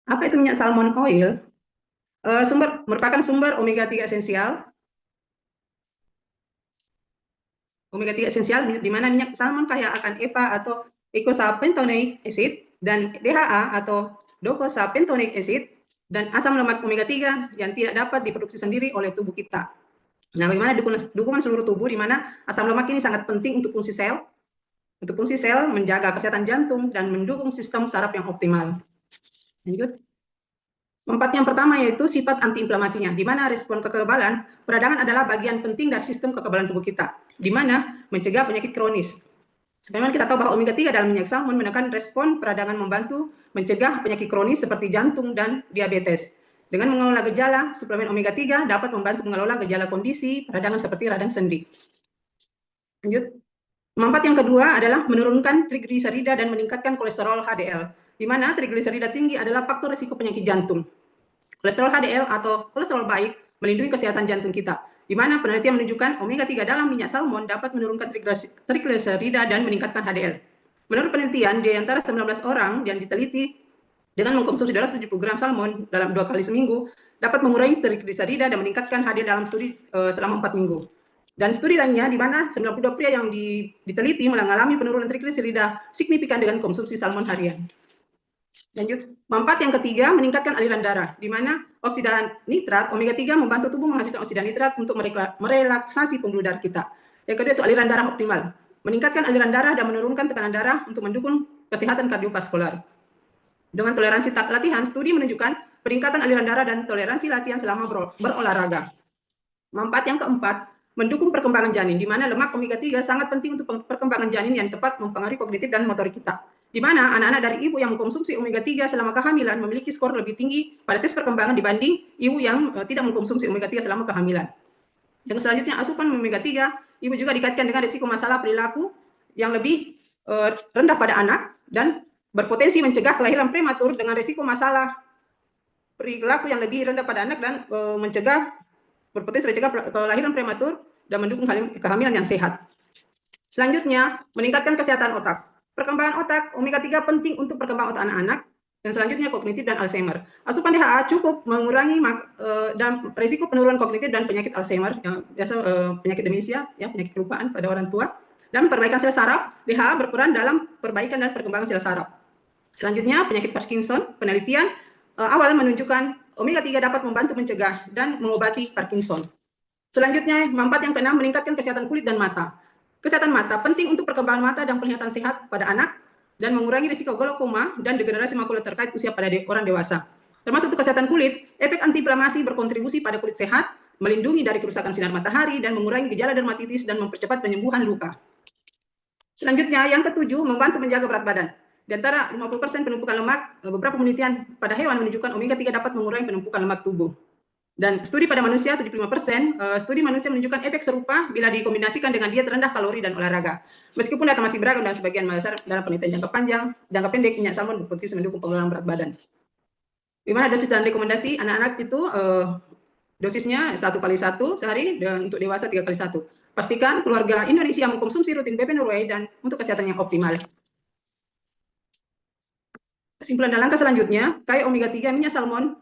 Apa itu minyak salmon oil? Merupakan sumber omega 3 esensial. Omega 3 esensial di mana minyak salmon kaya akan EPA atau eicosapentaenoic acid dan DHA atau docosapentaenoic acid dan asam lemak omega 3 yang tidak dapat diproduksi sendiri oleh tubuh kita. Nah, bagaimana dukungan seluruh tubuh di mana asam lemak ini sangat penting untuk fungsi sel, menjaga kesehatan jantung dan mendukung sistem saraf yang optimal. Lanjut. Yang pertama yaitu sifat antiinflamasinya, di mana respon kekebalan peradangan adalah bagian penting dari sistem kekebalan tubuh kita, di mana mencegah penyakit kronis. Sebagaimana kita tahu bahwa omega 3 dalam minyak salmon menekan respon peradangan, membantu mencegah penyakit kronis seperti jantung dan diabetes. Dengan mengelola gejala, suplemen omega 3 dapat membantu mengelola gejala kondisi peradangan seperti radang sendi. Lanjut. Manfaat yang kedua adalah menurunkan trigliserida dan meningkatkan kolesterol HDL, di mana trigliserida tinggi adalah faktor risiko penyakit jantung. Kolesterol HDL atau kolesterol baik melindungi kesehatan jantung kita, di mana penelitian menunjukkan omega 3 dalam minyak salmon dapat menurunkan trigliserida dan meningkatkan HDL. Menurut penelitian, di antara 19 orang yang diteliti dengan mengkonsumsi 270 gram salmon dalam 2 kali seminggu, dapat mengurangi trigliserida dan meningkatkan HDL dalam studi selama 4 minggu. Dan studi lainnya di mana 92 pria yang diteliti mengalami penurunan trigliserida signifikan dengan konsumsi salmon harian. Lanjut. Manfaat yang ketiga, meningkatkan aliran darah, di mana oksidan nitrat omega 3 membantu tubuh menghasilkan oksidan nitrat untuk merelaksasi pembuluh darah kita. Yang kedua itu aliran darah optimal, meningkatkan aliran darah dan menurunkan tekanan darah untuk mendukung kesehatan kardiovaskular. Dengan toleransi latihan, studi menunjukkan peningkatan aliran darah dan toleransi latihan selama berolahraga. Manfaat yang keempat, mendukung perkembangan janin, di mana lemak omega 3 sangat penting untuk perkembangan janin yang tepat mempengaruhi kognitif dan motorik kita. Di mana anak-anak dari ibu yang mengkonsumsi omega 3 selama kehamilan memiliki skor lebih tinggi pada tes perkembangan dibanding ibu yang tidak mengkonsumsi omega 3 selama kehamilan. Yang selanjutnya, asupan omega 3, ibu juga dikaitkan dengan risiko masalah perilaku yang lebih rendah pada anak dan berpotensi mencegah kelahiran prematur dengan risiko masalah perilaku yang lebih rendah pada anak dan berpotensi mencegah kelahiran prematur dan mendukung kehamilan yang sehat. Selanjutnya, meningkatkan kesehatan otak. Perkembangan otak, omega 3 penting untuk perkembangan otak anak-anak. Dan selanjutnya kognitif dan Alzheimer. Asupan DHA cukup mengurangi dan risiko penurunan kognitif dan penyakit Alzheimer, yang biasa penyakit demensia, ya, penyakit kelupaan pada orang tua. Dan perbaikan sel saraf, DHA berperan dalam perbaikan dan perkembangan sel saraf. Selanjutnya, penyakit Parkinson, penelitian awal menunjukkan omega 3 dapat membantu mencegah dan mengobati Parkinson. Selanjutnya, manfaat yang keenam, meningkatkan kesehatan kulit dan mata. Kesehatan mata penting untuk perkembangan mata dan penglihatan sehat pada anak dan mengurangi risiko glaukoma dan degenerasi makula terkait usia pada orang dewasa. Termasuk untuk kesehatan kulit, efek antiinflamasi berkontribusi pada kulit sehat, melindungi dari kerusakan sinar matahari dan mengurangi gejala dermatitis dan mempercepat penyembuhan luka. Selanjutnya, yang ketujuh, membantu menjaga berat badan. Di antara 50% penumpukan lemak, beberapa penelitian pada hewan menunjukkan omega 3 dapat mengurangi penumpukan lemak tubuh. Dan studi pada manusia 75%, studi manusia menunjukkan efek serupa bila dikombinasikan dengan diet rendah kalori dan olahraga. Meskipun data masih beragam dan sebagian besar dalam penelitian jangka pendek minyak salmon berpotensi mendukung penurunan berat badan. Di mana dosis dan rekomendasi anak-anak itu dosisnya 1x1 sehari dan untuk dewasa 3x1. Pastikan keluarga Indonesia mengkonsumsi rutin BP Norway dan untuk kesehatan yang optimal. Kesimpulan dan langkah selanjutnya, kaya omega 3 minyak salmon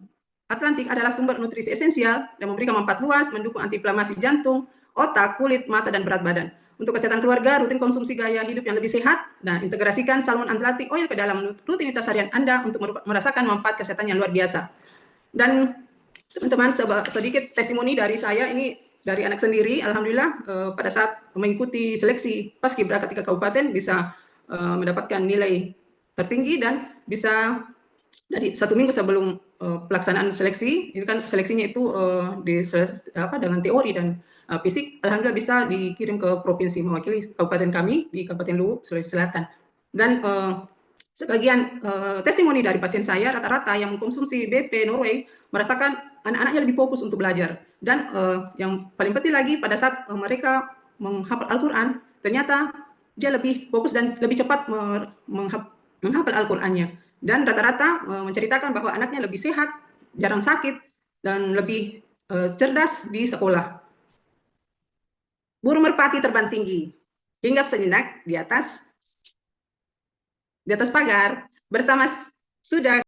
Atlantik adalah sumber nutrisi esensial dan memberikan manfaat luas, mendukung antiinflamasi jantung, otak, kulit, mata, dan berat badan. Untuk kesehatan keluarga, rutin konsumsi gaya hidup yang lebih sehat, dan integrasikan salmon Atlantic Oil ke dalam rutinitas harian Anda untuk merasakan manfaat kesehatan yang luar biasa. Dan teman-teman, sedikit testimoni dari saya, ini dari anak sendiri, alhamdulillah pada saat mengikuti seleksi Paskibraka tingkat kabupaten bisa mendapatkan nilai tertinggi dan bisa dari 1 minggu sebelum pelaksanaan seleksi, ini kan seleksinya itu dengan teori dan fisik, alhamdulillah bisa dikirim ke provinsi mewakili kabupaten kami di Kabupaten Luwu, Sulawesi Selatan. Dan sebagian testimoni dari pasien saya rata-rata yang mengkonsumsi BP Norway merasakan anak-anaknya lebih fokus untuk belajar. Dan yang paling penting lagi pada saat mereka menghafal Al-Quran, ternyata dia lebih fokus dan lebih cepat menghafal Al-Qurannya. Dan rata-rata menceritakan bahwa anaknya lebih sehat, jarang sakit, dan lebih cerdas di sekolah. Burung merpati terbang tinggi, hinggap sejenak di atas pagar bersama sudah